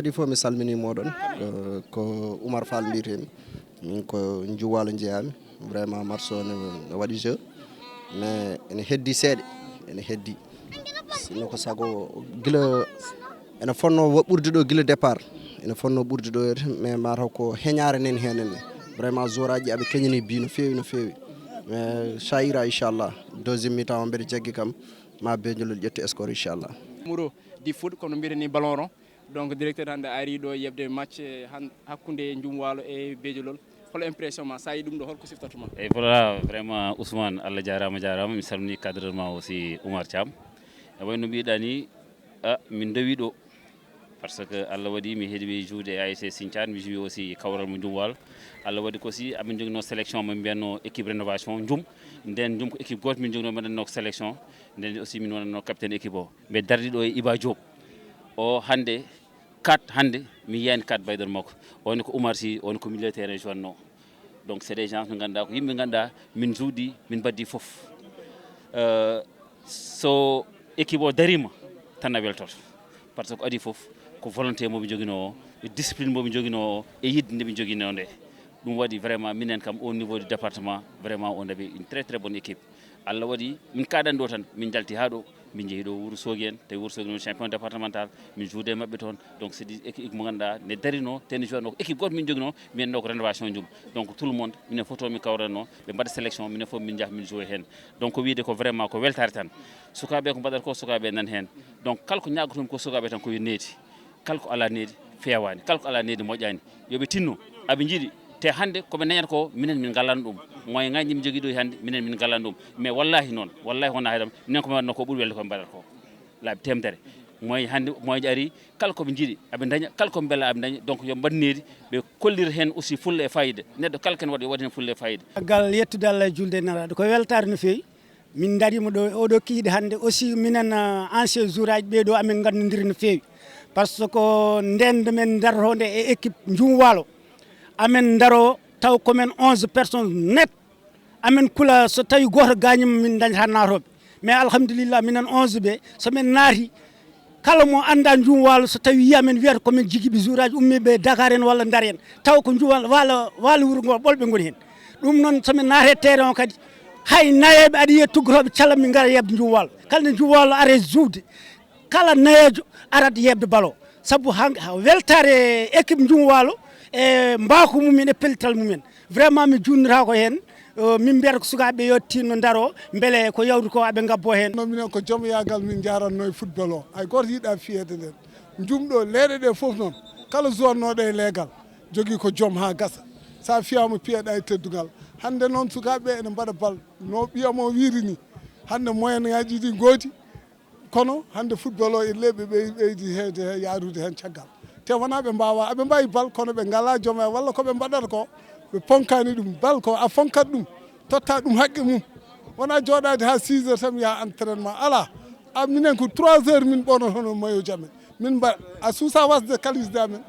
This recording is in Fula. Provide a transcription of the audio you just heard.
adi fof mi salmini moɗon ko Oumar Fall mbiyetemi min ko Juwalo jeeyami vraiment match o ne waɗi jeu mais ene heddi seeɗa ene heddi sino ko sago gila ene fonno ɓurde ɗo gila départ ene fonno ɓurde ɗo mais mataw ko heñare nen henenne vraiment zoraji aɓe keñani bi no fewi no fewi mais chahira inchallah deuxième mi-temps o mbeɗa jaggi kam ma Bendiolol ƴetti score inchallah muro di foot kono mbiyeteni ballon rond donc directeur hande ari ɗo yebde match hakkude Ndioum Walo e Bendiolol hol impression ma sa yi ɗum ɗo holko siftatuma et voilà vraiment Ousmane Allah jarama mi salmini cadrement aussi Oumar Thiam e wayno mbiɗa ni min dawi ɗo par ce que Allah waɗi mi heeɗi joude ASC Sinthiane mi joui aussi Kawral mo Ndioum Walo Allah waɗi ko si amin jogino sélection mo mbiyatno équipe rénovation Ndioum nden Ndioum ko équipe goto min jogino mbaɗatno sélection nden aussi min wonatno capitaine équipe o mbe dardiɗo e Iba Diop o hande 4 hande mi yiyani 4 baydon makko on ko Oumar Sy on ko milieu terrain joinno donc c'est des gens no ganduɗa ko yimɓe ganduɗa min juuɗi min baddi foof so équipe o darima tan a weltoto par ce que ko adi foof ko volonté momi joguino o e discipline momi joguino o e yidde nde mi joguino nde ɗum waɗi vraiment minen kam au niveau du département vraiment on avait une très bonne équipe Allah waɗi min kaɗan ɗo tan min jalti ha ɗo min jeehi ɗo Wourossogui en tawi Wourossogui noon champion départemental min joude e mabɓe toon donc c'est des équipe mo ganduɗa ne darino te ne joino ko équipe goto min joguino mbiyanno ko rénovation Ndioum donc tout le monde minen fof to min kawranno ɓe mbaɗa sélection minen fof min jaaha min joué hen donc ko wiide ko vraiment ko weltare tan sukaɓe ko mbaɗata ko sukaɓe nan hen donc kala ko ñagotomi ko sukaɓe tan koyo needi kala ko ala needi fewani kala ko ala needi moƴƴani yoɓe tinno aɓe jiiɗi te hande koɓe dañata ko minen min gallan ɗum moyen ngaji mi jogui ɗo hande minen min gallan ɗum mais wallahi noon wallahi wona haydam minen komi waɗno ko ɓuuri welde koɓe mbaɗata ko laabi temedere moyen hande moyeji ari kala koɓe jiiɗi aɓe daña kala koɓe beela aɓe daña donc yo mbaɗnedi ɓe kollira hen aussi fulla e fayida neɗɗo kala ken waɗa yo waɗi hen fulla e fayida gal yettude Allah e julde naraɗo ko weltare no fewi min darima ɗo oɗo kiiɗe hande aussi minen ancien jour aji ɓeɗo amin gandodiri no fewi par ce que ndende men darotonde e équipe Ndioum Walo amen daro taw komin 11 personnes net amen kula so tawi goto gañima min dañata natoɓe mais alhamdulillah minen 11 ɓe somin naati kala mo anda Ndioum Walo so tawi yiyamen wiyata komin jiguiɓe jour aji ummiɓe Dakar en walla Ndar en taw ko Ndioum Walo wuuro ngo ɓolɓe goni hen ɗum noon somin naate terrain o kadi hay nayeɓe aɗa yiya tuggotoɓe calla min gara yebde Ndioum Walo kala nde Ndioum Walo are joude kala nayejo arat yebde balo saabu weltare équipe Ndioum Walo e mbako mumen e pellital mumen vraiment mi junnata ko hen min mbiyata ko sukaɓe yo tinno daro beele ko yawdi ko aɓe gabbo hen no minen ko joom yagal min jaranno e football o hay goto yiiɗa fiyede nden Ndioum ɗo leyɗe ɗe foof noon kala zonnoɗo e leegal jogui ko joom ha gasa sa fiyama piyeɗa e teddugal hande noon sukaɓe ene mbaɗa bal no ɓiyamo wiiri ni hande moyen ngaji ɗi goodi kono hande football o e leɓe ɓeydi hede yarude hen caggal te wona ɓe mbawa aɓe mbawi bal kono ɓe ngala joom e walla koɓe mbaɗata ko ɓe ponkani ɗum bal ko a fonkat ɗum totta ɗum haqqe mum wona joɗade ha 6 heures tan ya entraînement ala minen ko 3 heures min ɓonotono maillot jamen min mba a suusa wasde kalisde amen